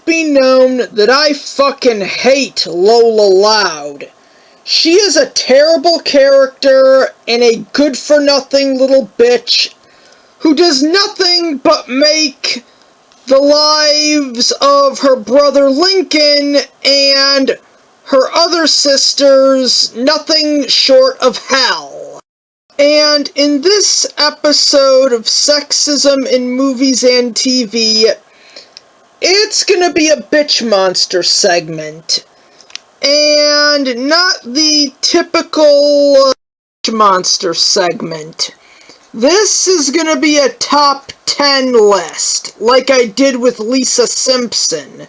it be known that I fucking hate Lola Loud. She is a terrible character and a good-for-nothing little bitch who does nothing but make the lives of her brother Lincoln and her other sisters nothing short of hell. And in this episode of Sexism in Movies and TV, it's gonna be a bitch monster segment. And not the typical bitch monster segment. This is gonna be a top 10 list, like I did with Lisa Simpson.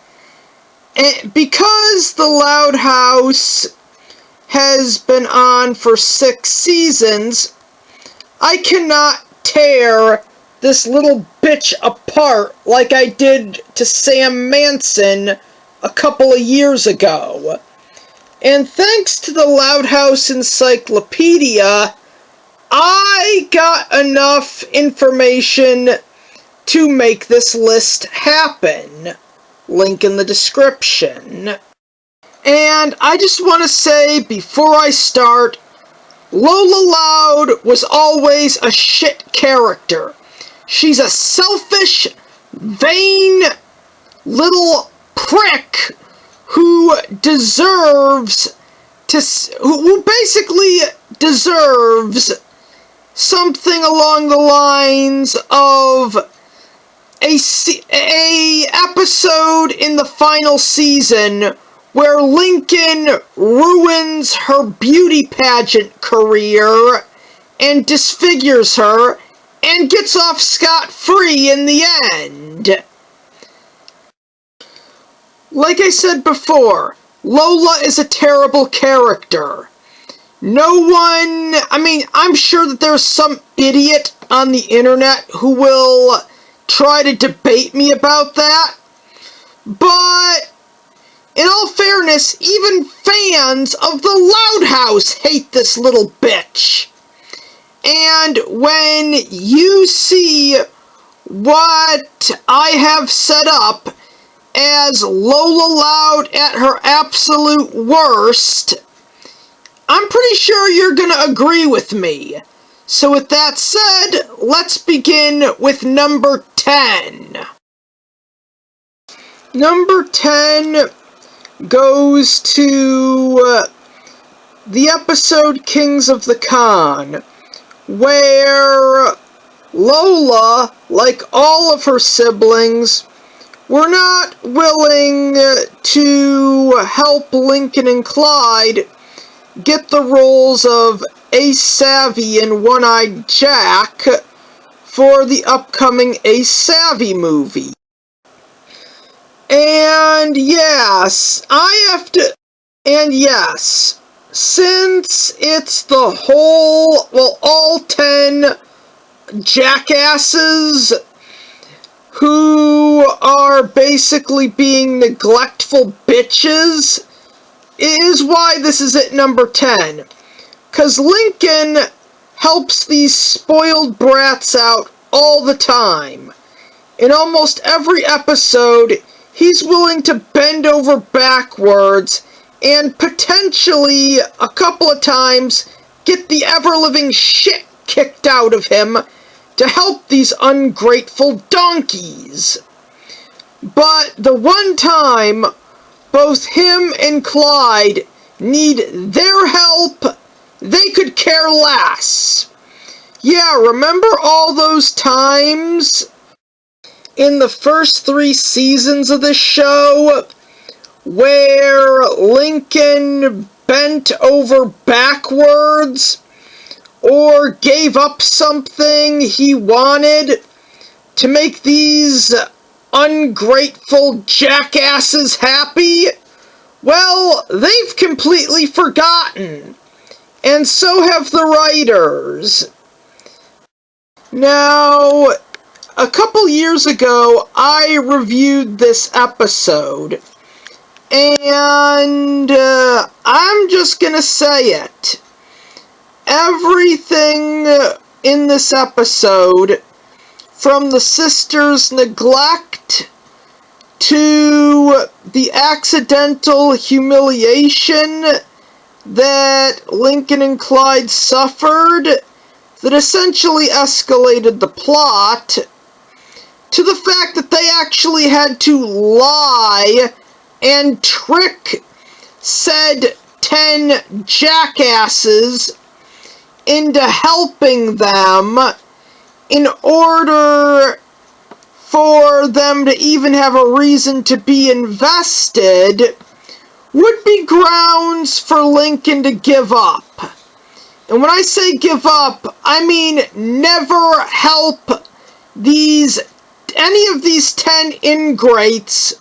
And because The Loud House has been on for 6 seasons, I cannot tear this little bitch apart like I did to Sam Manson a couple of years ago. And thanks to the Loud House Encyclopedia, I got enough information to make this list happen. Link in the description. And I just want to say, before I start, Lola Loud was always a shit character. She's a selfish, vain little prick who deserves to, who basically deserves something along the lines of a episode in the final season where Lincoln ruins her beauty pageant career and disfigures her and gets off scot-free in the end. Like I said before, Lola is a terrible character. I'm sure that there's some idiot on the internet who will try to debate me about that, but in all fairness, even fans of the Loud House hate this little bitch. And when you see what I have set up as Lola Loud at her absolute worst, I'm pretty sure you're gonna agree with me. So with that said, let's begin with number 10. Number 10 goes to the episode Kings of the Con, where Lola, like all of her siblings, were not willing to help Lincoln and Clyde get the roles of Ace Savvy and One-Eyed Jack for the upcoming Ace Savvy movie. And yes, since it's the all 10 jackasses who are basically being neglectful bitches, is why this is at number 10. 'Cause Lincoln helps these spoiled brats out all the time. In almost every episode, he's willing to bend over backwards and potentially, a couple of times, get the ever-living shit kicked out of him to help these ungrateful donkeys. But the one time both him and Clyde need their help, they could care less. Yeah, remember all those times in the first 3 seasons of this show where Lincoln bent over backwards or gave up something he wanted to make these ungrateful jackasses happy? Well, they've completely forgotten. And so have the writers. Now, a couple years ago, I reviewed this episode. And I'm just gonna say it. Everything in this episode, from the sisters' neglect to the accidental humiliation that Lincoln and Clyde suffered that essentially escalated the plot to the fact that they actually had to lie and trick said 10 jackasses into helping them in order for them to even have a reason to be invested would be grounds for Lincoln to give up. And when I say give up, I mean never help any of these 10 ingrates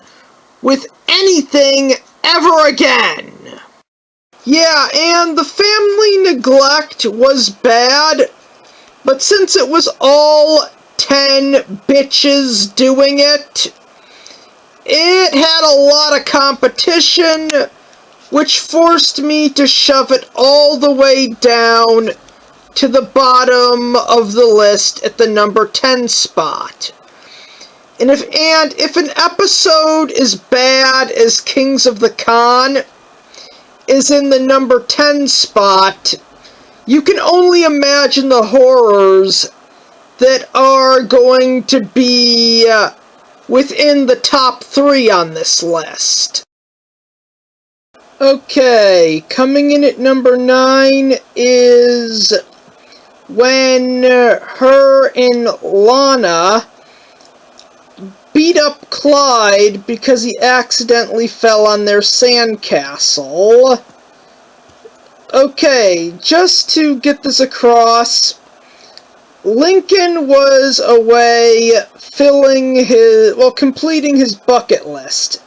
with anything ever again. Yeah, and the family neglect was bad, but since it was all 10 bitches doing it, it had a lot of competition, which forced me to shove it all the way down to the bottom of the list at the number 10 spot. And if an episode as bad as Kings of the Con is in the number 10 spot, you can only imagine the horrors that are going to be within the top 3 on this list. Okay, coming in at number 9 is when her and Lana beat up Clyde because he accidentally fell on their sandcastle. Okay, just to get this across, Lincoln was away completing his bucket list.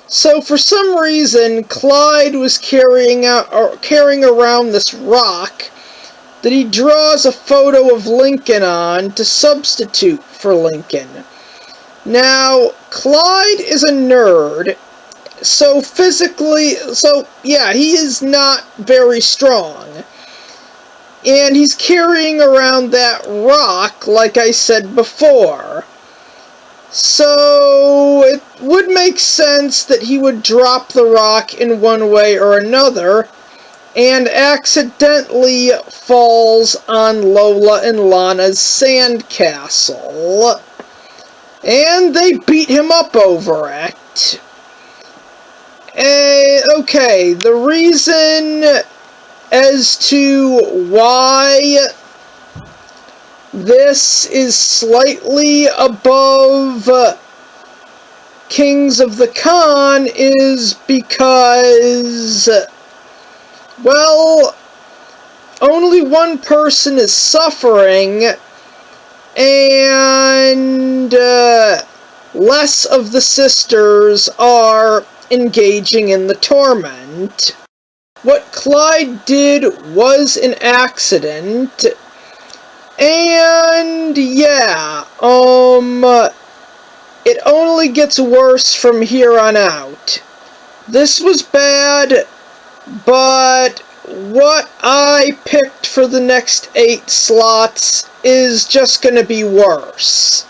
So for some reason, Clyde was carrying around this rock that he draws a photo of Lincoln on to substitute for Lincoln. Now, Clyde is a nerd, he is not very strong. And he's carrying around that rock, like I said before. So, it would make sense that he would drop the rock in one way or another, and accidentally falls on Lola and Lana's sandcastle. And they beat him up over it. Okay, the reason as to why this is slightly above Kings of the Con is because, well, only one person is suffering, and less of the sisters are engaging in the torment. What Clyde did was an accident, and yeah, it only gets worse from here on out. This was bad, but what I picked for the next 8 slots is just gonna be worse.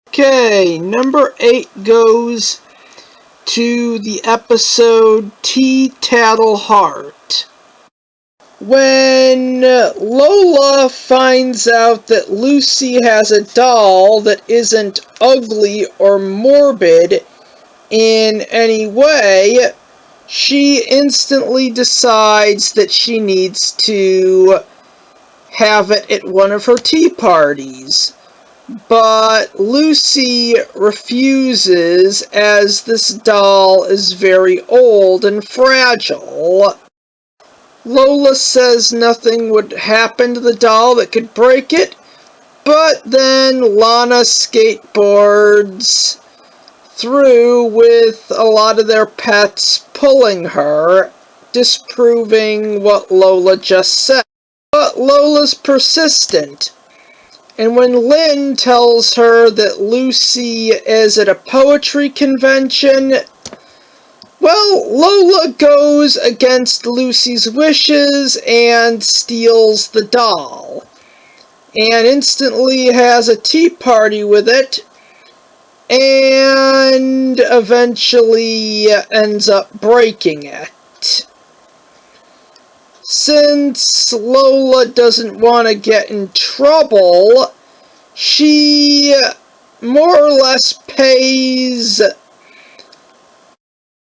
Okay, number 8 goes to the episode Tea Tattle Heart. When Lola finds out that Lucy has a doll that isn't ugly or morbid in any way, she instantly decides that she needs to have it at one of her tea parties. But Lucy refuses, as this doll is very old and fragile. Lola says nothing would happen to the doll that could break it, but then Lana skateboards through with a lot of their pets pulling her, disproving what Lola just said. But Lola's persistent, and when Lynn tells her that Lucy is at a poetry convention, well, Lola goes against Lucy's wishes and steals the doll, and instantly has a tea party with it, and eventually ends up breaking it. Since Lola doesn't want to get in trouble, she more or less pays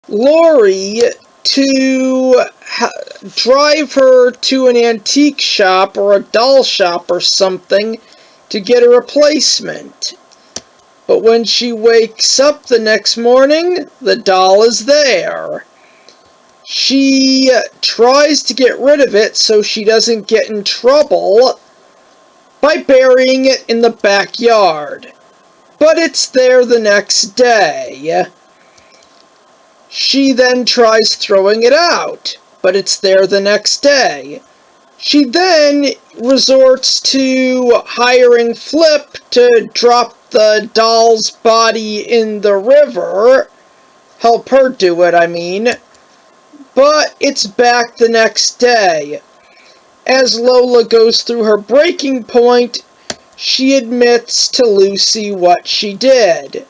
Lori to drive her to an antique shop or a doll shop or something to get a replacement. But when she wakes up the next morning, the doll is there. She tries to get rid of it so she doesn't get in trouble by burying it in the backyard. But it's there the next day. She then tries throwing it out, but it's there the next day. She then resorts to hiring Flip to drop the doll's body in the river. Help her do it, I mean. But it's back the next day. As Lola goes through her breaking point, she admits to Lucy what she did.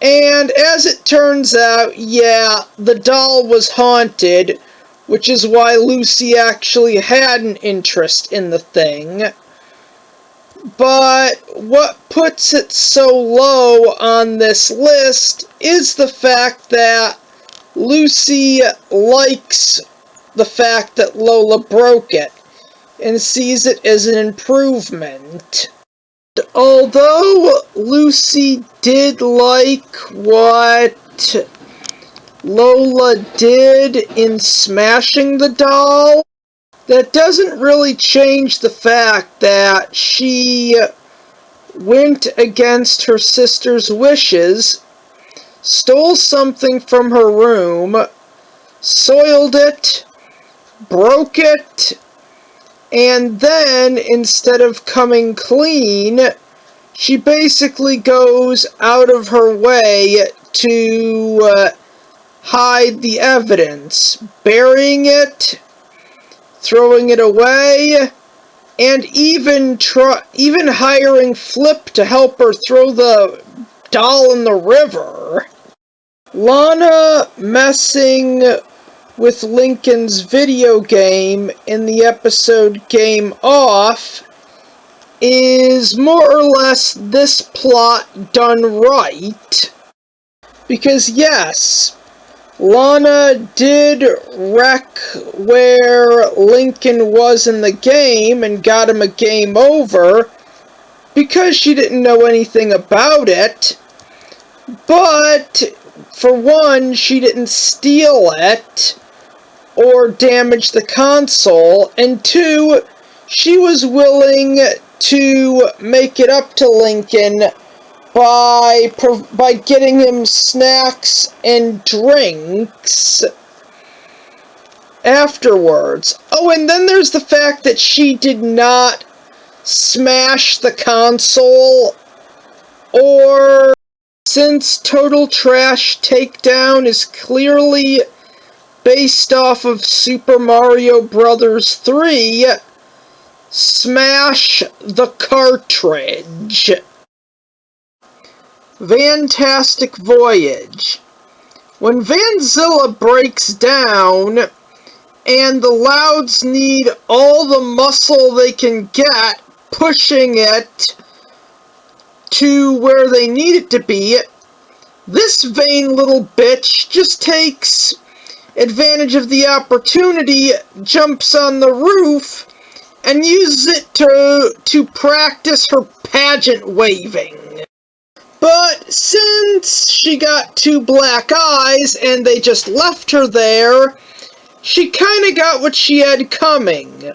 And as it turns out, yeah, the doll was haunted, which is why Lucy actually had an interest in the thing. But what puts it so low on this list is the fact that Lucy likes the fact that Lola broke it and sees it as an improvement. Although Lucy did like what Lola did in smashing the doll, that doesn't really change the fact that she went against her sister's wishes, stole something from her room, soiled it, broke it, and then, instead of coming clean, she basically goes out of her way to hide the evidence, burying it, throwing it away, and even hiring Flip to help her throw the doll in the river. Lana messing with Lincoln's video game in the episode Game Off is more or less this plot done right. Because yes, Lana did wreck where Lincoln was in the game and got him a game over because she didn't know anything about it. But for one, she didn't steal it or damage the console, and two, she was willing to make it up to Lincoln by getting him snacks and drinks afterwards. Oh, and then there's the fact that she did not smash the console, or, since Total Trash Takedown is clearly based off of Super Mario Bros. 3, smash the cartridge. Fantastic Voyage. When Vanzilla breaks down, and the Louds need all the muscle they can get, pushing it to where they need it to be, this vain little bitch just takes advantage of the opportunity, jumps on the roof, and uses it to practice her pageant waving. But since she got 2 black eyes and they just left her there, she kinda got what she had coming.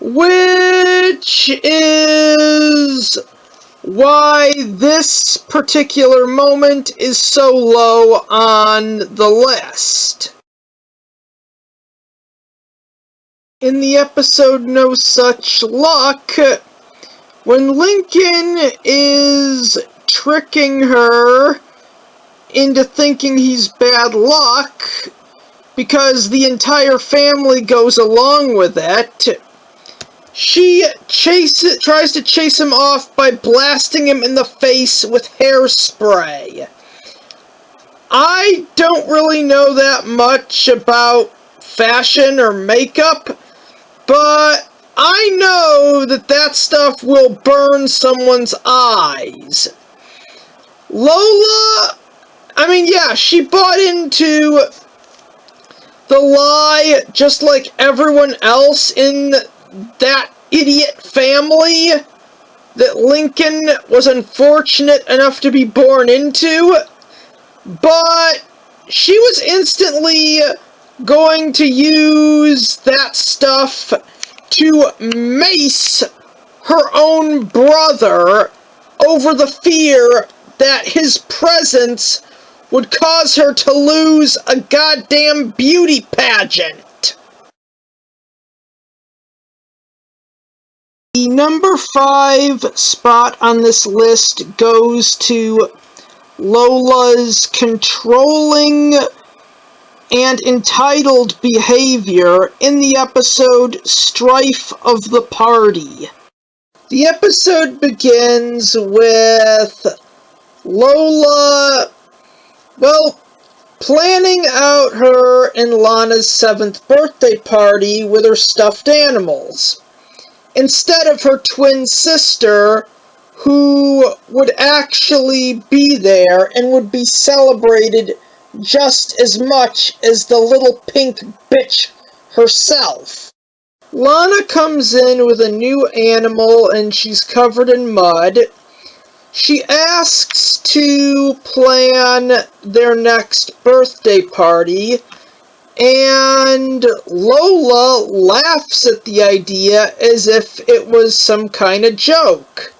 Which is why this particular moment is so low on the list. In the episode No Such Luck, when Lincoln is tricking her into thinking he's bad luck, because the entire family goes along with it, She tries to chase him off by blasting him in the face with hairspray. I don't really know that much about fashion or makeup, but I know that stuff will burn someone's eyes. Lola, she bought into the lie just like everyone else in that idiot family that Lincoln was unfortunate enough to be born into, but she was instantly going to use that stuff to mace her own brother over the fear that his presence would cause her to lose a goddamn beauty pageant. The number 5 spot on this list goes to Lola's controlling and entitled behavior in the episode Strife of the Party. The episode begins with Lola, planning out her and Lana's 7th birthday party with her stuffed animals, instead of her twin sister, who would actually be there and would be celebrated just as much as the little pink bitch herself. Lana comes in with a new animal and she's covered in mud. She asks to plan their next birthday party, and Lola laughs at the idea as if it was some kind of joke.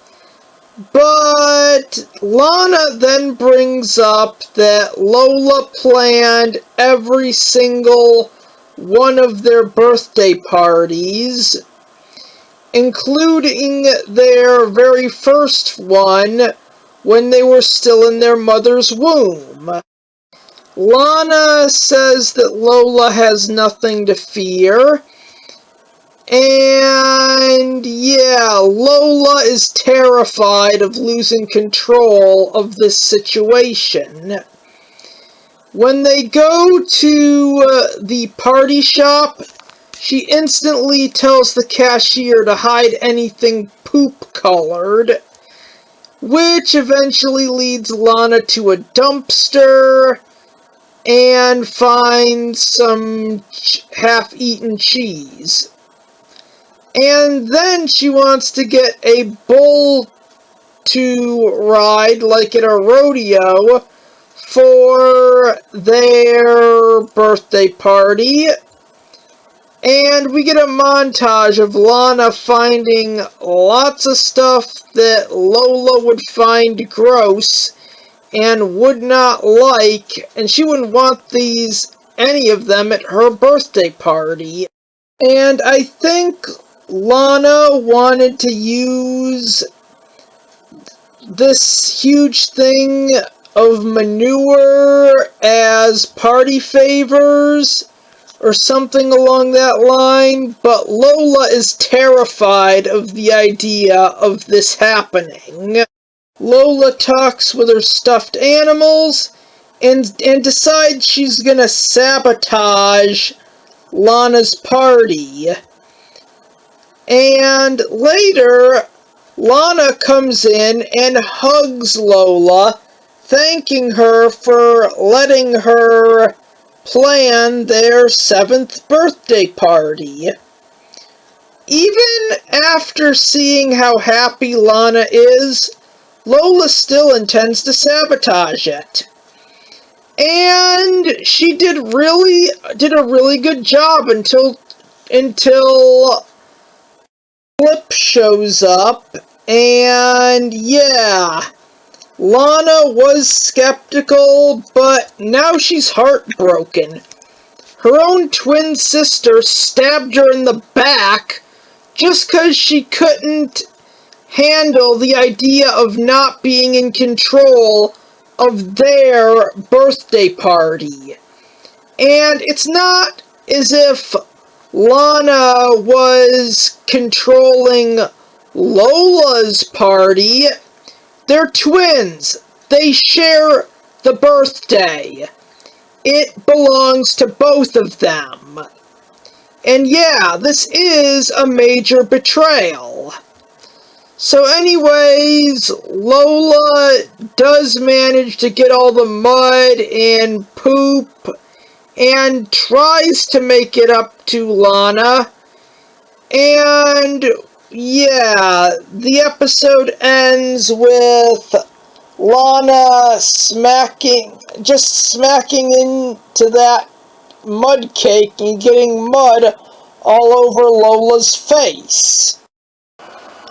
But Lana then brings up that Lola planned every single one of their birthday parties, including their very first one when they were still in their mother's womb. Lana says that Lola has nothing to fear, and Lola is terrified of losing control of this situation. When they go to the party shop, she instantly tells the cashier to hide anything poop-colored, which eventually leads Lana to a dumpster and finds some half-eaten cheese. And then she wants to get a bull to ride, like at a rodeo, for their birthday party. And we get a montage of Lana finding lots of stuff that Lola would find gross and would not like, and she wouldn't want any of them at her birthday party. And I think Lana wanted to use this huge thing of manure as party favors or something along that line, but Lola is terrified of the idea of this happening. Lola talks with her stuffed animals and decides she's gonna sabotage Lana's party. And later, Lana comes in and hugs Lola, thanking her for letting her plan their 7th birthday party. Even after seeing how happy Lana is, Lola still intends to sabotage it. And she did a really good job until Flip shows up, and Lana was skeptical, but now she's heartbroken. Her own twin sister stabbed her in the back just because she couldn't handle the idea of not being in control of their birthday party. And it's not as if Lana was controlling Lola's party. They're twins. They share the birthday. It belongs to both of them. And yeah, this is a major betrayal. So anyways, Lola does manage to get all the mud and poop and tries to make it up to Lana. And yeah, the episode ends with Lana smacking into that mud cake and getting mud all over Lola's face.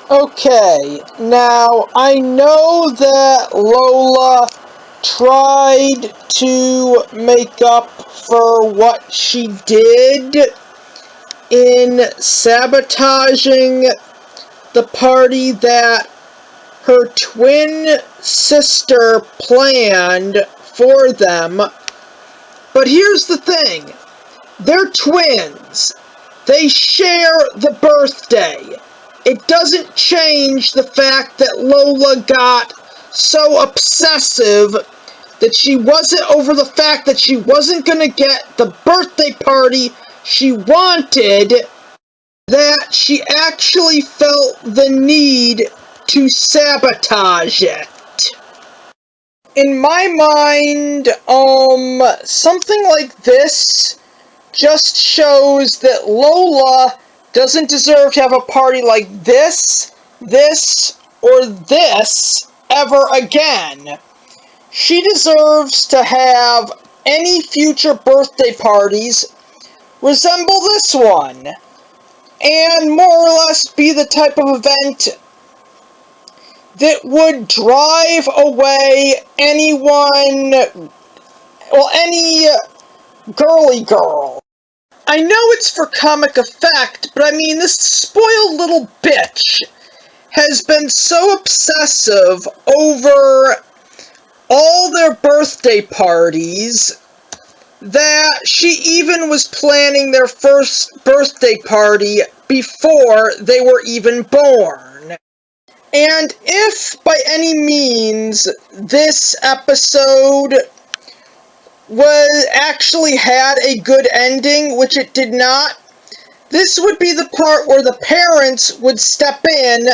Okay, now I know that Lola tried to make up for what she did in sabotaging the party that her twin sister planned for them. But here's the thing. They're twins. They share the birthday. It doesn't change the fact that Lola got so obsessive that she wasn't over the fact that she wasn't going to get the birthday party she wanted, that she actually felt the need to sabotage it. In my mind, something like this just shows that Lola doesn't deserve to have a party like this, or this ever again. She deserves to have any future birthday parties resemble this one, and more or less be the type of event that would drive away any girly girl. I know it's for comic effect, but I mean, this spoiled little bitch has been so obsessive over all their birthday parties that she even was planning their first birthday party before they were even born. And if by any means this episode actually had a good ending, which it did not, this would be the part where the parents would step in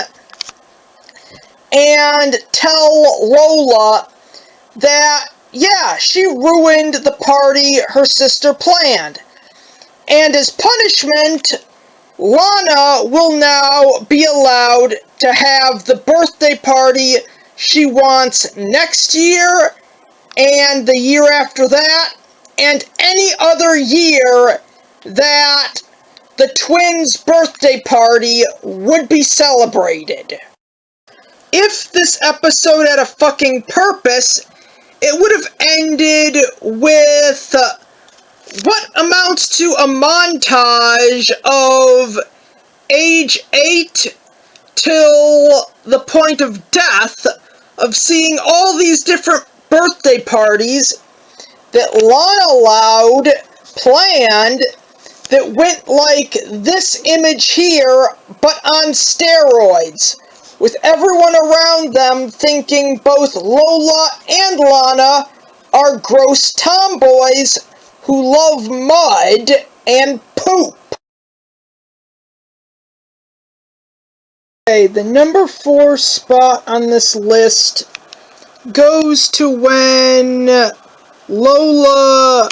and tell Lola that, yeah, she ruined the party her sister planned. And as punishment, Lana will now be allowed to have the birthday party she wants next year, and the year after that, and any other year that the twins' birthday party would be celebrated. If this episode had a fucking purpose, it would have ended with what amounts to a montage of age 8 till the point of death, of seeing all these different birthday parties that Lana planned, that went like this image here, but on steroids, with everyone around them thinking both Lola and Lana are gross tomboys who love mud and poop. Okay, the number 4 spot on this list goes to when Lola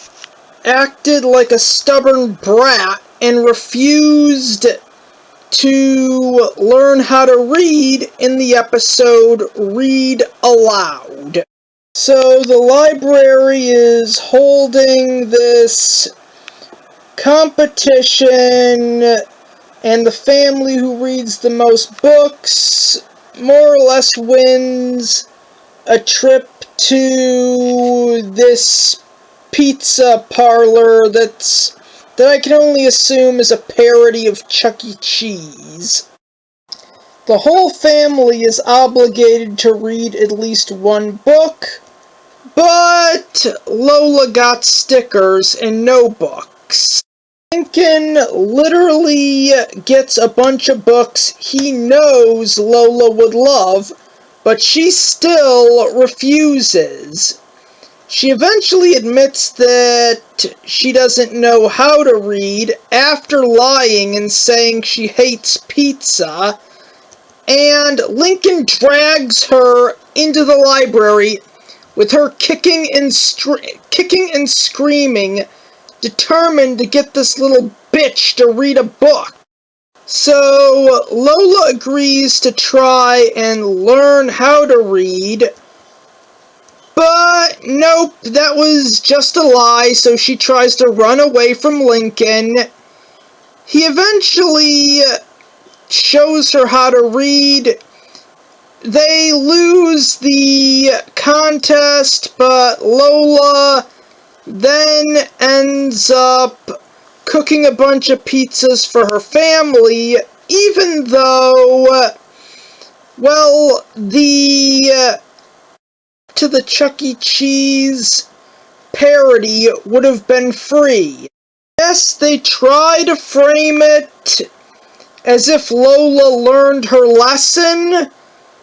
acted like a stubborn brat and refused to learn how to read in the episode Read Aloud. So the library is holding this competition, and the family who reads the most books more or less wins a trip to this pizza parlor that I can only assume is a parody of Chuck E. Cheese. The whole family is obligated to read at least one book, but Lola got stickers and no books. Lincoln literally gets a bunch of books he knows Lola would love, but she still refuses. She eventually admits that she doesn't know how to read after lying and saying she hates pizza, and Lincoln drags her into the library with her kicking and screaming, determined to get this little bitch to read a book. So Lola agrees to try and learn how to read, but nope, that was just a lie, so she tries to run away from Lincoln. He eventually shows her how to read. They lose the contest, but Lola then ends up cooking a bunch of pizzas for her family, even though, well, the Chuck E. Cheese parody would have been free. Yes, they try to frame it as if Lola learned her lesson,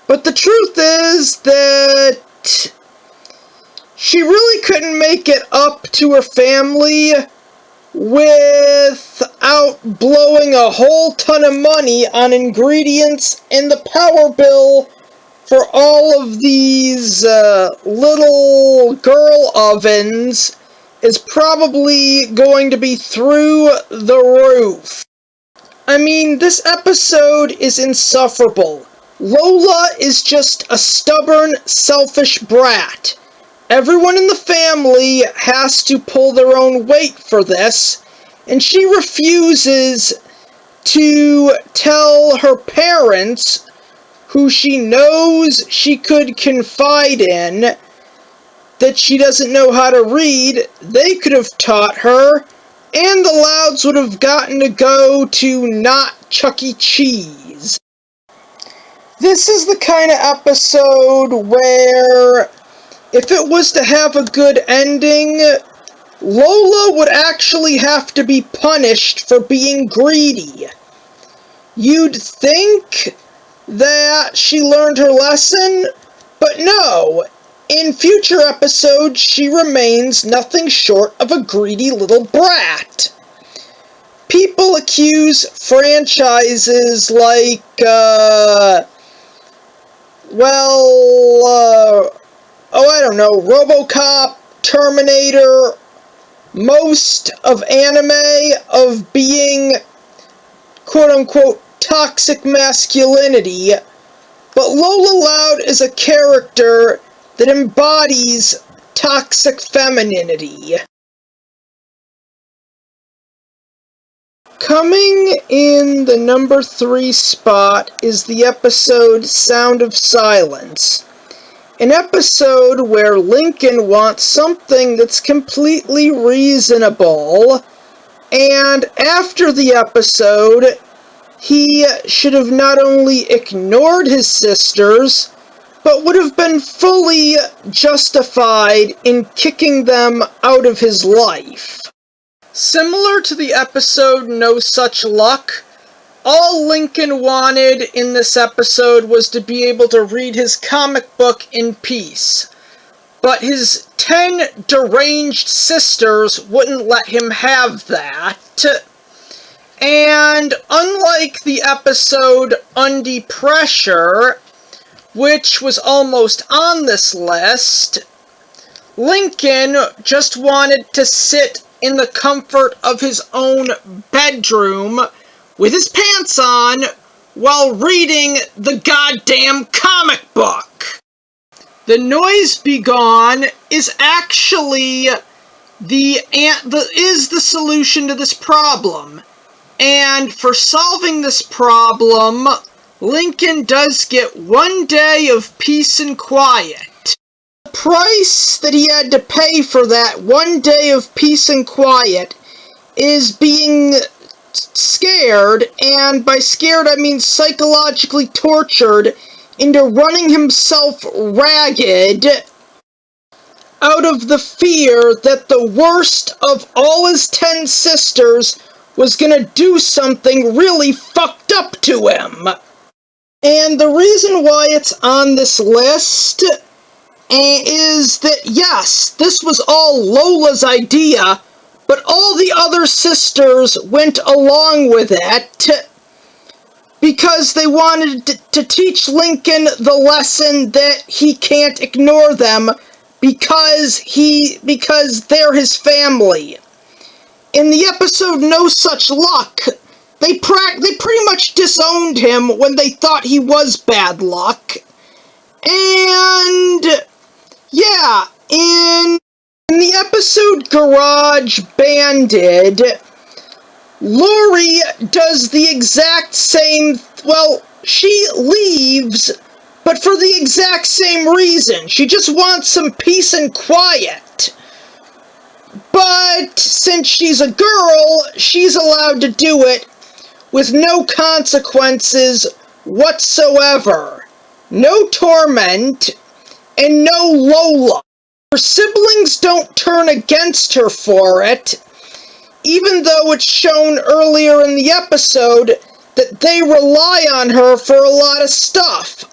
but the truth is that she really couldn't make it up to her family without blowing a whole ton of money on ingredients, and the power bill for all of these little girl ovens is probably going to be through the roof. I mean, this episode is insufferable. Lola is just a stubborn, selfish brat. Everyone in the family has to pull their own weight for this, and she refuses to tell her parents, who she knows she could confide in, that she doesn't know how to read. They could have taught her, and the Louds would have gotten to go to not Chuck E. Cheese. This is the kind of episode where, if it was to have a good ending, Lola would actually have to be punished for being greedy. You'd think that she learned her lesson, but no. In future episodes, she remains nothing short of a greedy little brat. People accuse franchises like, I don't know, RoboCop, Terminator, most of anime of being, quote-unquote, toxic masculinity, but Lola Loud is a character that embodies toxic femininity. Coming in the number 3 spot is the episode Sound of Silence. An episode where Lincoln wants something that's completely reasonable, and after the episode, he should have not only ignored his sisters, but would have been fully justified in kicking them out of his life. Similar to the episode No Such Luck, all Lincoln wanted in this episode was to be able to read his comic book in peace. But his 10 deranged sisters wouldn't let him have that. And unlike the episode Undie Pressure, which was almost on this list, Lincoln just wanted to sit in the comfort of his own bedroom with his pants on while reading the goddamn comic book. The Noise Be Gone is actually the solution to this problem. And for solving this problem, Lincoln does get 1 day of peace and quiet. The price that he had to pay for that 1 day of peace and quiet is being scared, and by scared I mean psychologically tortured, into running himself ragged out of the fear that the worst of all his 10 sisters was gonna do something really fucked up to him. And the reason why it's on this list is that, yes, this was all Lola's idea, but all the other sisters went along with it because they wanted to teach Lincoln the lesson that he can't ignore them because they're his family. In the episode No Such Luck, they pretty much disowned him when they thought he was bad luck. And yeah, in the episode Garage Banded, Lori does the exact same, well, she leaves, but for the exact same reason. She just wants some peace and quiet. But since she's a girl, she's allowed to do it with no consequences whatsoever. No torment, and no Lola. Her siblings don't turn against her for it, even though it's shown earlier in the episode that they rely on her for a lot of stuff.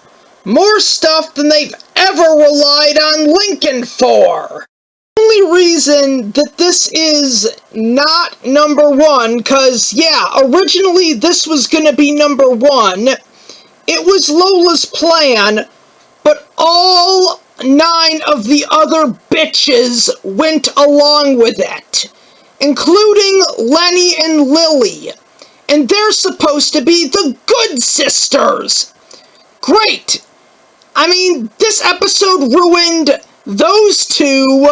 More stuff than they've ever relied on Lincoln for. The only reason that this is not number one, because, yeah, originally this was going to be number one. It was Lola's plan, but all 9 of the other bitches went along with it, including Lenny and Lily, and they're supposed to be the good sisters. Great! I mean, this episode ruined those two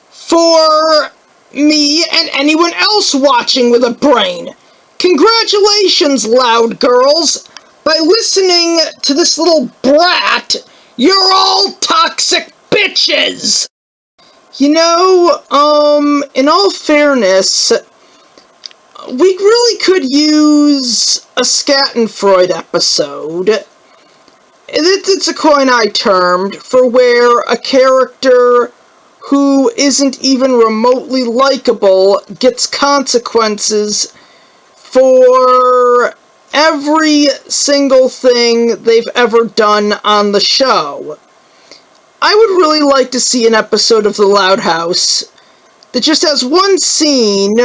for me and anyone else watching with a brain. Congratulations, loud girls! By listening to this little brat, you're all toxic bitches! You know, in all fairness, we really could use a Schadenfreude episode. It's a coin I termed for where a character who isn't even remotely likable gets consequences for every single thing they've ever done on the show. I would really like to see an episode of The Loud House that just has one scene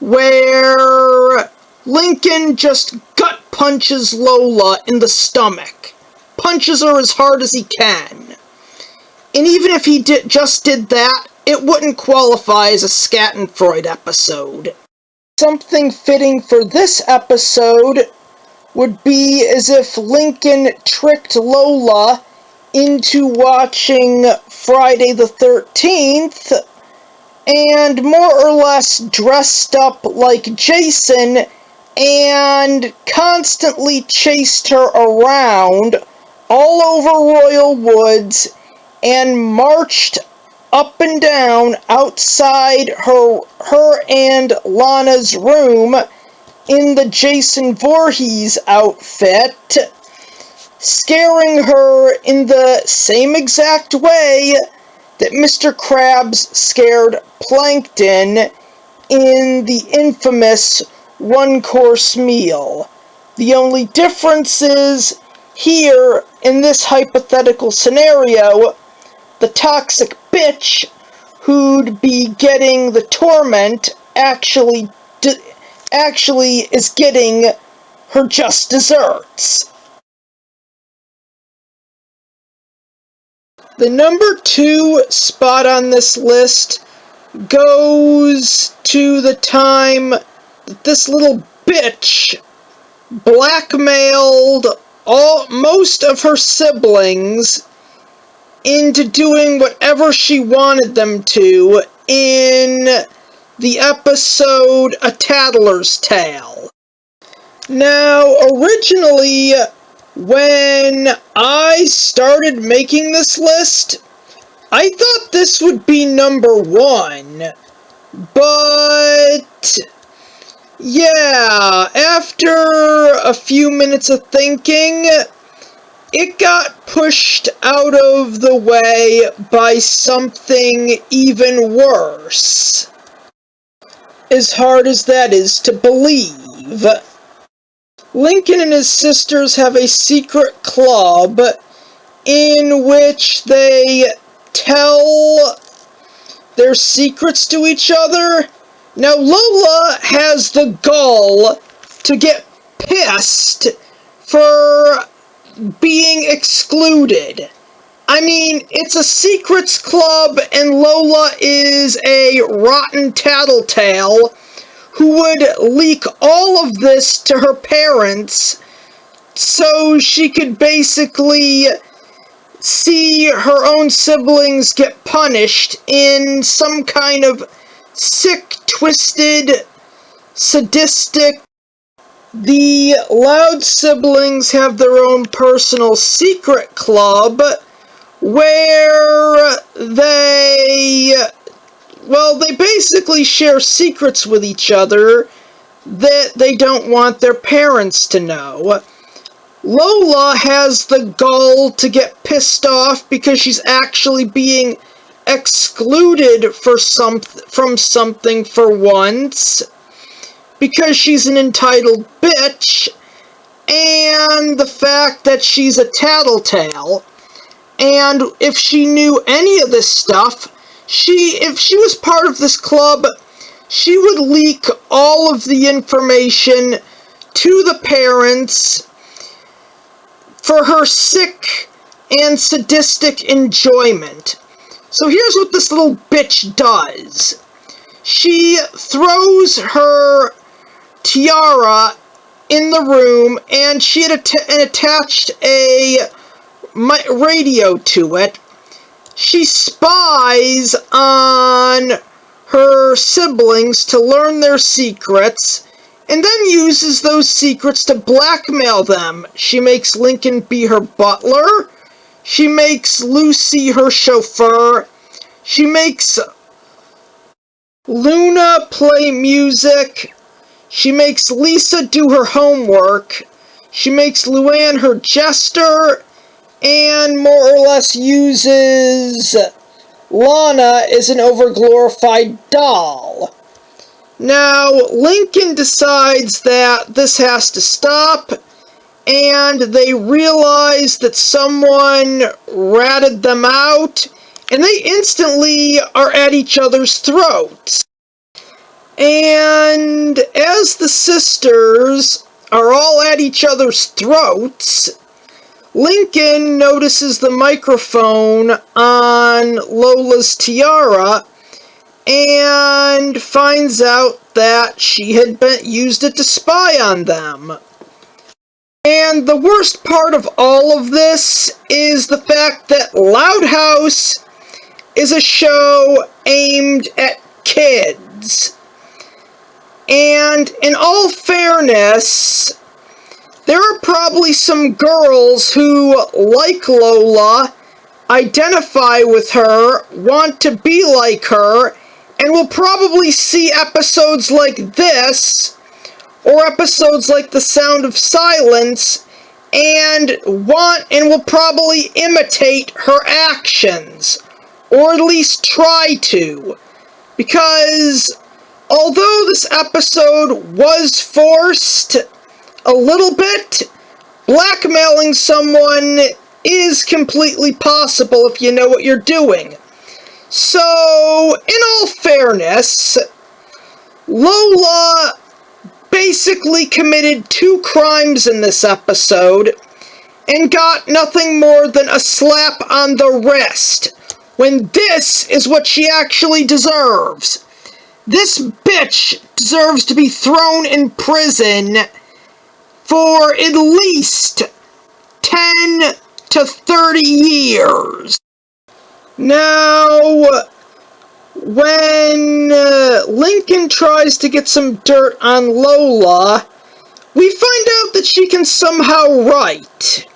where Lincoln just gut punches Lola in the stomach. Punches her as hard as he can. And even if he just did that, it wouldn't qualify as a Schadenfreude episode. Something fitting for this episode would be as if Lincoln tricked Lola into watching Friday the 13th and more or less dressed up like Jason and constantly chased her around all over Royal Woods and marched up and down outside her and Lana's room in the Jason Voorhees outfit, scaring her in the same exact way that Mr. Krabs scared Plankton in the infamous one-course meal. The only difference is, here, in this hypothetical scenario, the toxic bitch who'd be getting the torment actually is getting her just desserts. The number 2 spot on this list goes to the time that this little bitch blackmailed most of her siblings into doing whatever she wanted them to in the episode A Tattler's Tale. Now, originally, when I started making this list, I thought this would be number 1, but yeah, after a few minutes of thinking, it got pushed out of the way by something even worse. as hard as that is to believe. Lincoln and his sisters have a secret club in which they tell their secrets to each other. Now, Lola has the gall to get pissed for being excluded. I mean, it's a secrets club, and Lola is a rotten tattletale who would leak all of this to her parents so she could basically see her own siblings get punished in some kind of sick, twisted, sadistic. The Loud siblings have their own personal secret club where they basically share secrets with each other that they don't want their parents to know. Lola has the gall to get pissed off because she's actually being excluded from something for once, because she's an entitled bitch, and the fact that she's a tattletale. And if she knew any of this stuff, if she was part of this club, she would leak all of the information to the parents for her sick and sadistic enjoyment. So here's what this little bitch does. She throws her tiara in the room, and she had attached a radio to it. She spies on her siblings to learn their secrets, and then uses those secrets to blackmail them. She makes Lincoln be her butler. She makes Lucy her chauffeur. She makes Luna play music. She makes Lisa do her homework. She makes Luann her jester, and more or less uses Lana as an overglorified doll. Now, Lincoln decides that this has to stop, and they realize that someone ratted them out, and they instantly are at each other's throats. And as the sisters are all at each other's throats, Lincoln notices the microphone on Lola's tiara and finds out that she had used it to spy on them. And the worst part of all of this is the fact that Loud House is a show aimed at kids. And in all fairness, there are probably some girls who like Lola, identify with her, want to be like her, and will probably see episodes like this, or episodes like The Sound of Silence, and will probably imitate her actions, or at least try to, because although this episode was forced a little bit, blackmailing someone is completely possible if you know what you're doing. So, in all fairness, Lola basically committed 2 crimes in this episode and got nothing more than a slap on the wrist, when this is what she actually deserves. This bitch deserves to be thrown in prison for at least 10 to 30 years. Now, when Lincoln tries to get some dirt on Lola, we find out that she can somehow write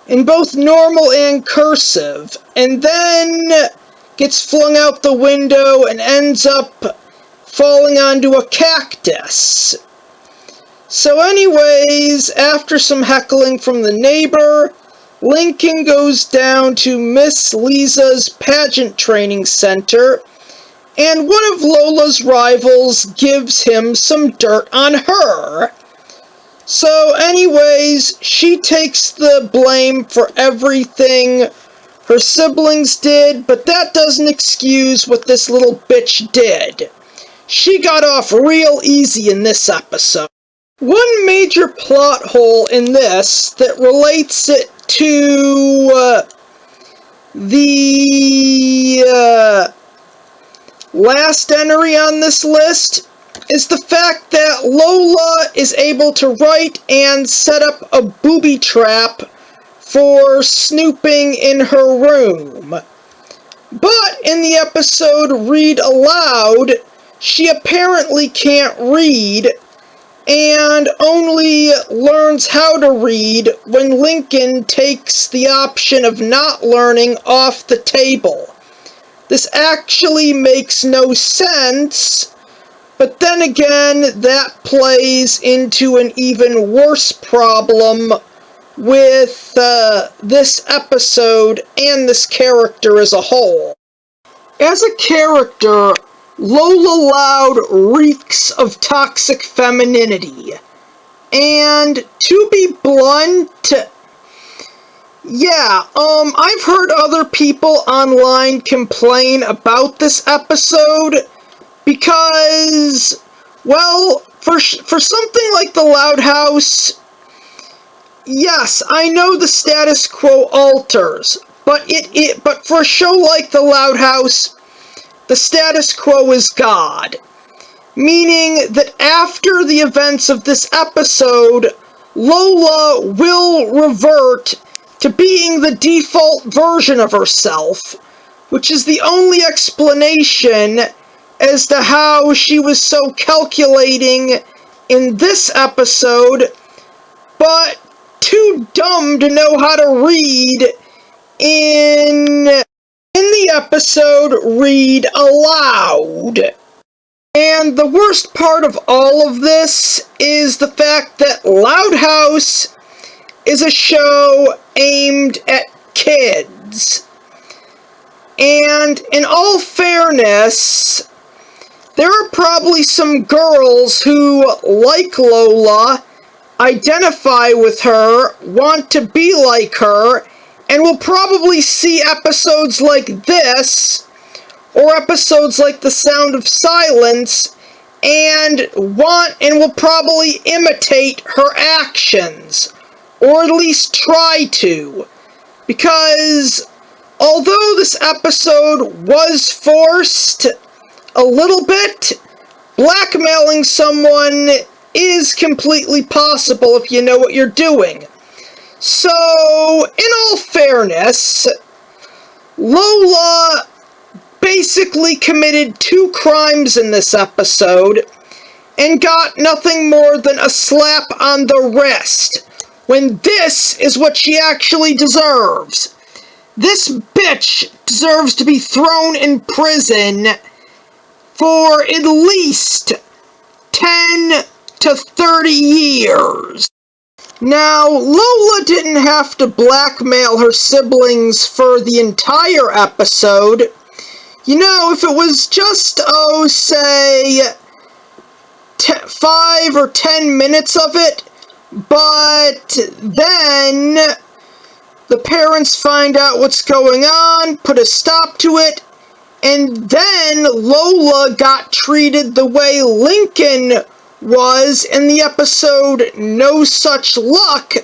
in both normal and cursive, and then gets flung out the window and ends up falling onto a cactus. So anyways, after some heckling from the neighbor, Lincoln goes down to Miss Lisa's pageant training center and one of Lola's rivals gives him some dirt on her. So anyways, she takes the blame for everything her siblings did, but that doesn't excuse what this little bitch did. She got off real easy in this episode. One major plot hole in this that relates it to the last entry on this list is the fact that Lola is able to write and set up a booby trap for snooping in her room. But in the episode Read Aloud, she apparently can't read and only learns how to read when Lincoln takes the option of not learning off the table. This actually makes no sense, but then again, that plays into an even worse problem with this episode and this character as a whole. As a character, Lola Loud reeks of toxic femininity. And to be blunt, yeah, I've heard other people online complain about this episode because, well, for something like the Loud House, yes, I know the status quo alters, but but for a show like the Loud House, the status quo is God. Meaning that after the events of this episode, Lola will revert to being the default version of herself, which is the only explanation as to how she was so calculating in this episode, but too dumb to know how to read in the episode Read Aloud. And the worst part of all of this is the fact that Loud House is a show aimed at kids. And in all fairness, there are probably some girls who, like Lola, identify with her, want to be like her, and will probably see episodes like this, or episodes like The Sound of Silence, and will probably imitate her actions, or at least try to, because although this episode was forced a little bit, blackmailing someone is completely possible if you know what you're doing. So, in all fairness, Lola basically committed 2 crimes in this episode and got nothing more than a slap on the wrist, when this is what she actually deserves. This bitch deserves to be thrown in prison for at least 10 to 30 years. Now, Lola didn't have to blackmail her siblings for the entire episode. You know, if it was just, say, 5 or 10 minutes of it, but then the parents find out what's going on, put a stop to it, and then Lola got treated the way Lincoln was in the episode No Such Luck,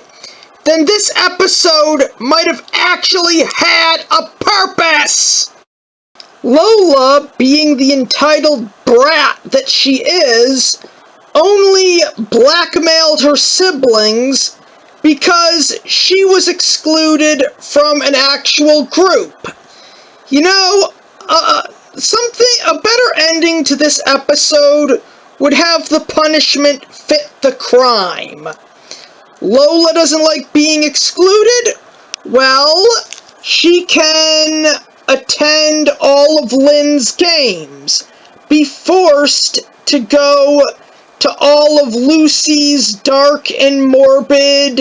then this episode might have actually had a purpose! Lola, being the entitled brat that she is, only blackmailed her siblings because she was excluded from an actual group. You know, a better ending to this episode would have the punishment fit the crime. Lola doesn't like being excluded? Well, she can attend all of Lynn's games, be forced to go to all of Lucy's dark and morbid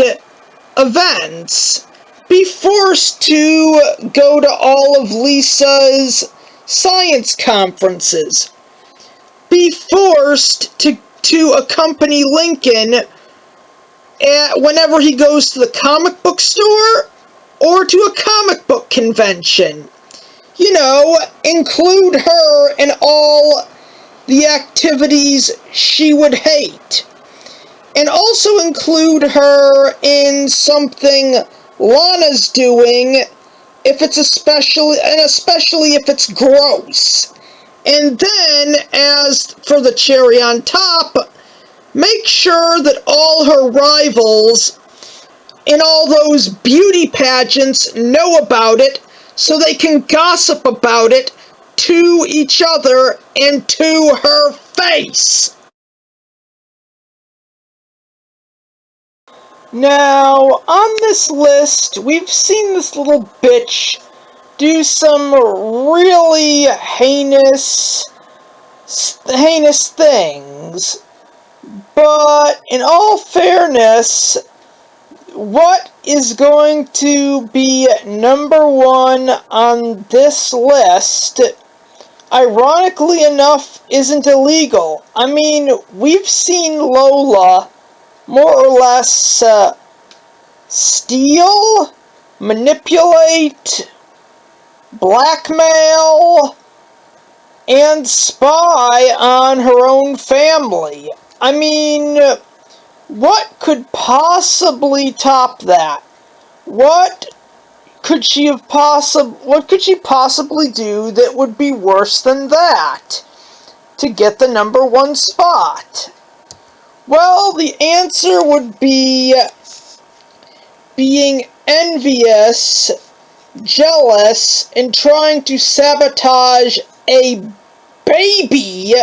events, be forced to go to all of Lisa's science conferences, be forced to accompany Lincoln whenever he goes to the comic book store or to a comic book convention. You know, include her in all the activities she would hate. And also include her in something Lana's doing, especially if it's gross. And then, as for the cherry on top, make sure that all her rivals in all those beauty pageants know about it, so they can gossip about it to each other and to her face. Now, on this list, we've seen this little bitch do some really heinous things. But, in all fairness, what is going to be number one on this list, ironically enough, isn't illegal. I mean, we've seen Lola more or less steal, manipulate, blackmail, and spy on her own family. I mean, what could possibly top that? What could she possibly do that would be worse than that to get the number one spot? Well, the answer would be being envious, jealous, and trying to sabotage a baby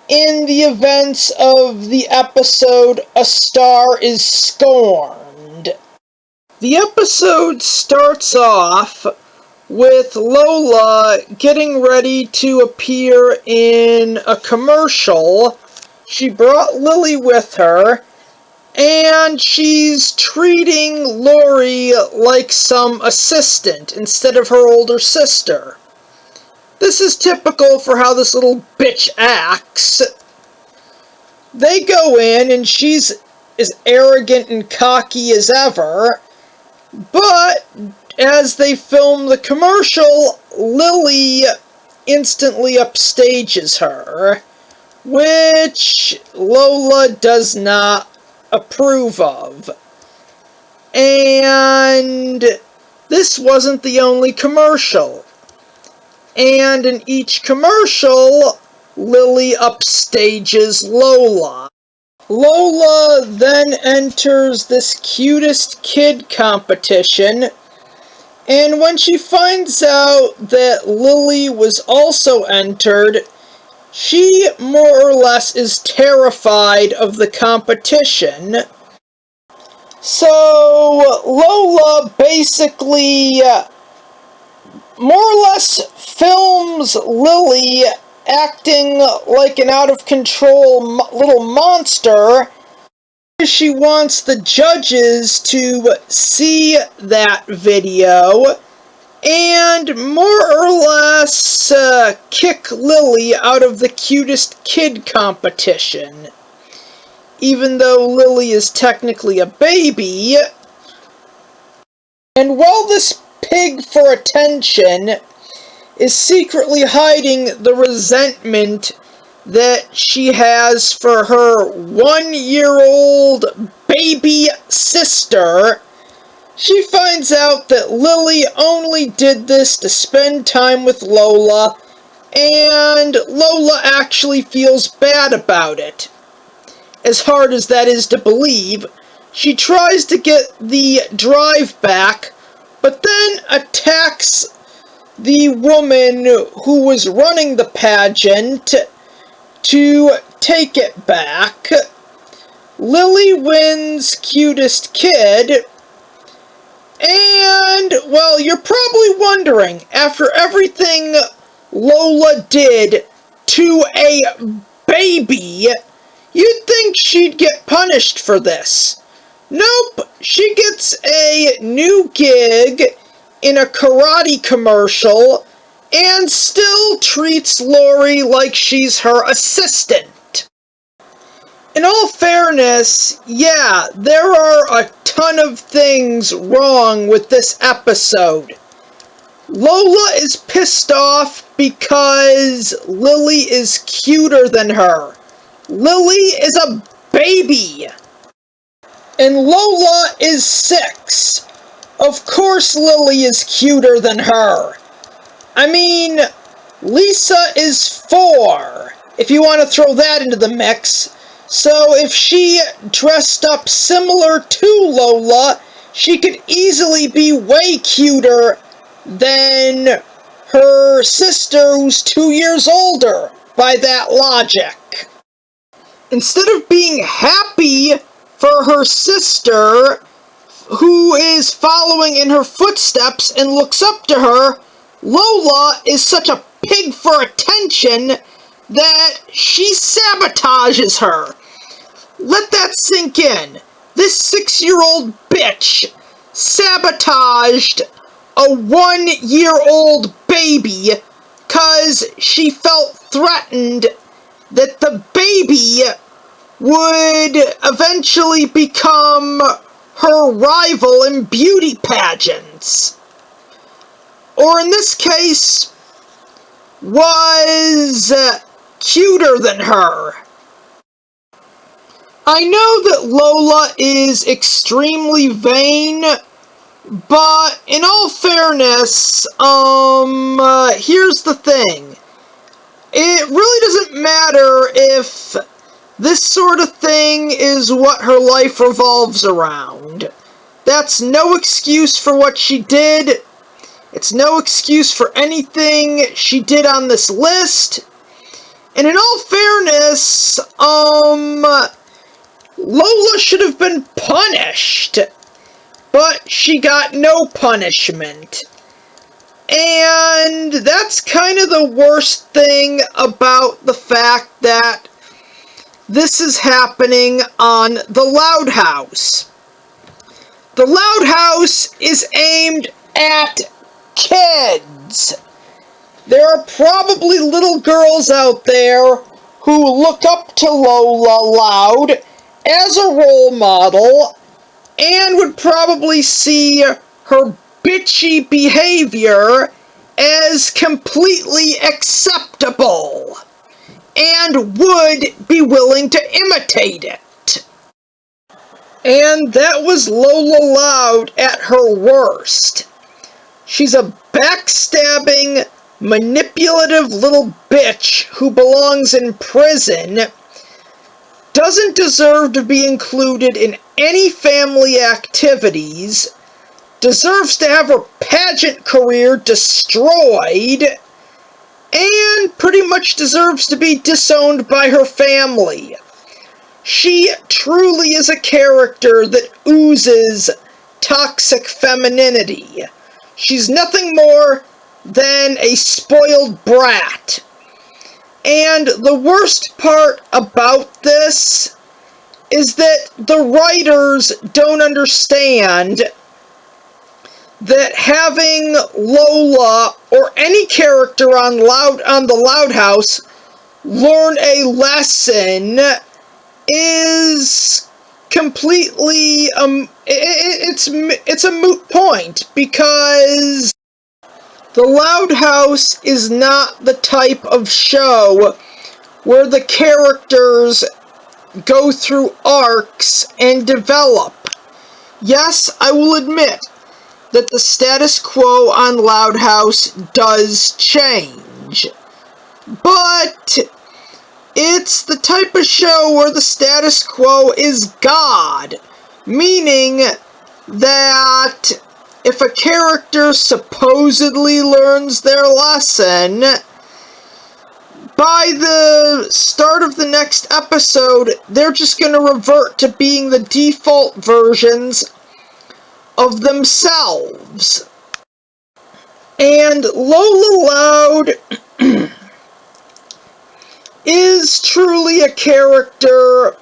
in the events of the episode A Star is Scorned. The episode starts off with Lola getting ready to appear in a commercial. She brought Lily with her, and she's treating Lori like some assistant instead of her older sister. This is typical for how this little bitch acts. They go in, and she's as arrogant and cocky as ever, but as they film the commercial, Lily instantly upstages her, which Lola does not approve of. And this wasn't the only commercial. And in each commercial, Lily upstages Lola. Lola then enters this cutest kid competition, and when she finds out that Lily was also entered, she more or less is terrified of the competition. So Lola basically more or less films Lily acting like an out-of-control little monster. She wants the judges to see that video and more or less kick Lily out of the cutest kid competition. Even though Lily is technically a baby. And while this pig for attention is secretly hiding the resentment that she has for her 1-year-old baby sister, she finds out that Lily only did this to spend time with Lola, and Lola actually feels bad about it. As hard as that is to believe, she tries to get the drive back, but then attacks the woman who was running the pageant to take it back. Lily wins cutest kid, and, well, you're probably wondering, after everything Lola did to a baby, you'd think she'd get punished for this. Nope, she gets a new gig in a karate commercial and still treats Lori like she's her assistant. In all fairness, yeah, there are a ton of things wrong with this episode. Lola is pissed off because Lily is cuter than her. Lily is a baby. And Lola is 6. Of course Lily is cuter than her. I mean, Lisa is 4, if you want to throw that into the mix. So if she dressed up similar to Lola, she could easily be way cuter than her sister who's 2 years older, by that logic. Instead of being happy for her sister, who is following in her footsteps and looks up to her, Lola is such a pig for attention that she sabotages her. Let that sink in. This 6-year-old bitch sabotaged a 1-year-old baby because she felt threatened that the baby would eventually become her rival in beauty pageants. Or in this case, was cuter than her. I know that Lola is extremely vain, but in all fairness, here's the thing. It really doesn't matter if this sort of thing is what her life revolves around. That's no excuse for what she did. It's no excuse for anything she did on this list. And in all fairness, Lola should have been punished. But she got no punishment. And that's kind of the worst thing about the fact that this is happening on The Loud House. The Loud House is aimed at kids. There are probably little girls out there who look up to Lola Loud as a role model and would probably see her bitchy behavior as completely acceptable and would be willing to imitate it. And that was Lola Loud at her worst. She's a backstabbing, manipulative little bitch who belongs in prison, doesn't deserve to be included in any family activities, deserves to have her pageant career destroyed, and pretty much deserves to be disowned by her family. She truly is a character that oozes toxic femininity. She's nothing more than a spoiled brat. And the worst part about this is that the writers don't understand that having Lola or any character on the Loud House learn a lesson is completely it's a moot point, because The Loud House is not the type of show where the characters go through arcs and develop. Yes, I will admit that the status quo on Loud House does change, but it's the type of show where the status quo is God, meaning that if a character supposedly learns their lesson, by the start of the next episode, they're just going to revert to being the default versions of themselves. And Lola Loud is truly a character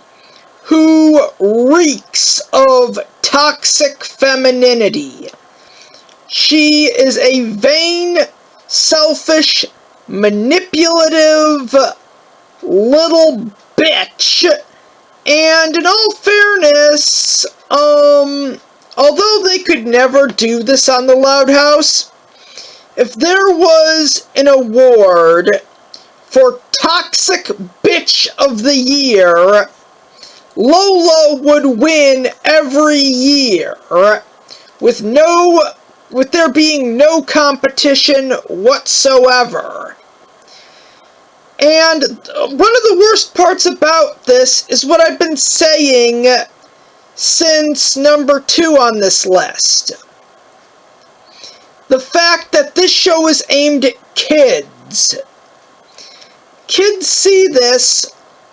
who reeks of toxic femininity. She is a vain, selfish, manipulative little bitch. And in all fairness, although they could never do this on the Loud House, if there was an award for Toxic Bitch of the Year, Lola would win every year, with there being no competition whatsoever. And one of the worst parts about this is what I've been saying since number 2 on this list. The fact that this show is aimed at kids. Kids see this,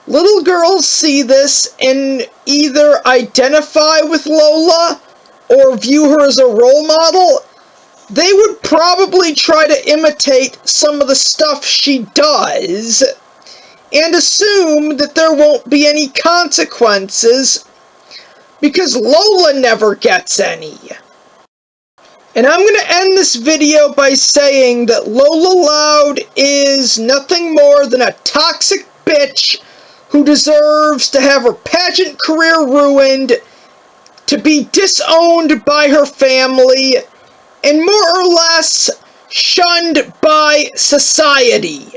little girls see this, and either identify with Lola or view her as a role model. They would probably try to imitate some of the stuff she does and assume that there won't be any consequences because Lola never gets any. And I'm going to end this video by saying that Lola Loud is nothing more than a toxic bitch who deserves to have her pageant career ruined, to be disowned by her family, and more or less shunned by society.